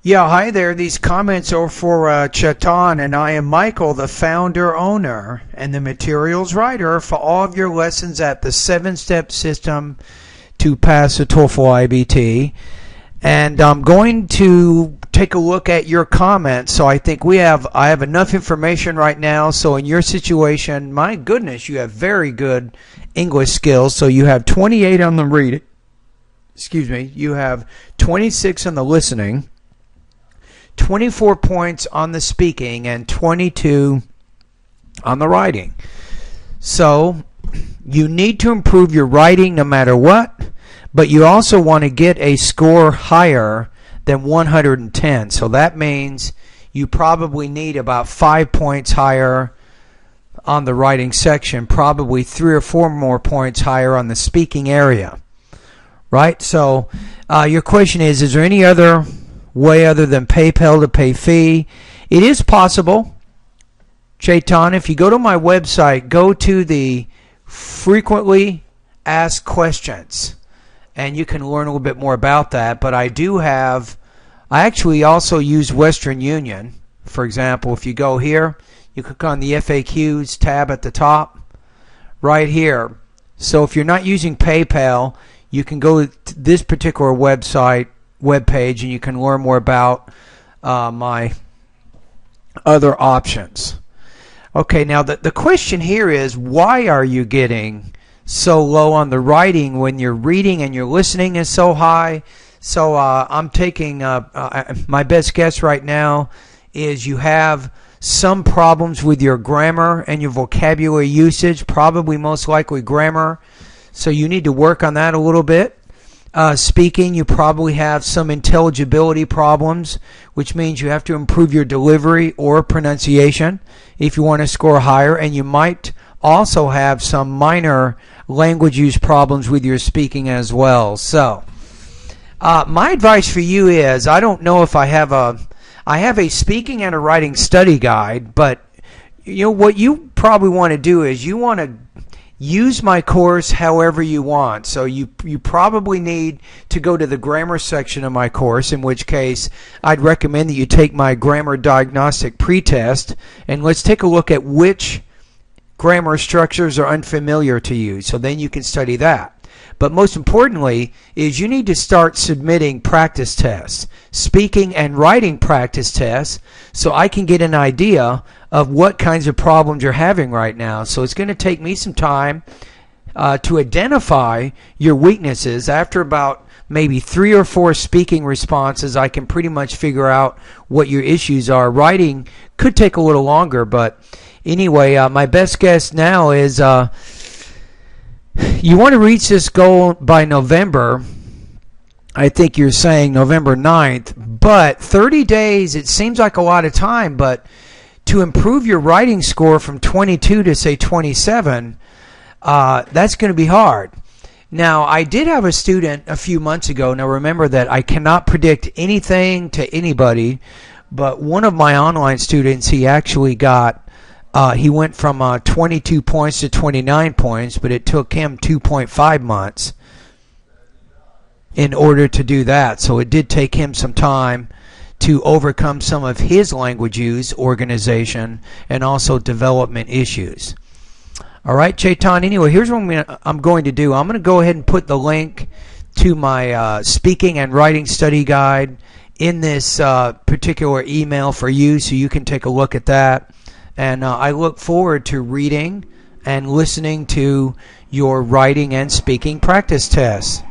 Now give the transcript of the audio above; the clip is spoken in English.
Yeah, hi there. These comments are for Chetan, and I am Michael, the founder, owner, and the materials writer for all of your lessons at the 7-step system to pass the TOEFL IBT. And I'm going to take a look at your comments. So I think I have enough information right now. So in your situation, my goodness, you have very good English skills. So you have 28 on the reading. Excuse me. You have 26 on the listening. 24 points on the speaking and 22 on the writing. So you need to improve your writing no matter what, but you also want to get a score higher than 110. So that means you probably need about 5 points higher on the writing section, probably 3 or 4 more points higher on the speaking area. Right? So your question is there any other way other than PayPal to pay fee? It is possible, Chetan. If you go to my website, go to the frequently asked questions, and you can learn a little bit more about that. But I actually also use Western Union. For example, if you go here, you click on the FAQs tab at the top right here. So if you're not using PayPal, you can go to this particular web page and you can learn more about my other options. Okay, now the question here is, why are you getting so low on the writing when your reading and your listening is so high? So I'm taking my best guess right now is you have some problems with your grammar and your vocabulary usage, probably most likely grammar. So you need to work on that a little bit. Speaking, you probably have some intelligibility problems, which means you have to improve your delivery or pronunciation if you want to score higher, and you might also have some minor language use problems with your speaking as well. So my advice for you is, I don't know if I have a speaking and a writing study guide, but you know what you probably want to do is you want to use my course however you want. So you probably need to go to the grammar section of my course, in which case I'd recommend that you take my grammar diagnostic pretest, and let's take a look at which grammar structures are unfamiliar to you. So then you can study that. But most importantly is you need to start submitting practice tests, speaking and writing practice tests, so I can get an idea of what kinds of problems you're having right now. So it's going to take me some time to identify your weaknesses. After about maybe 3 or 4 speaking responses, I can pretty much figure out what your issues are. Writing could take a little longer, but anyway, my best guess now is you want to reach this goal by November. I think you're saying November 9th, but 30 days, it seems like a lot of time, but to improve your writing score from 22 to say 27, that's going to be hard. Now, I did have a student a few months ago. Now, remember that I cannot predict anything to anybody, but one of my online students, he actually he went from 22 points to 29 points, but it took him 2.5 months in order to do that. So it did take him some time to overcome some of his language use, organization, and also development issues. All right, Chetan, anyway, here's what I'm going to do. I'm going to go ahead and put the link to my speaking and writing study guide in this particular email for you, so you can take a look at that. And I look forward to reading and listening to your writing and speaking practice tests.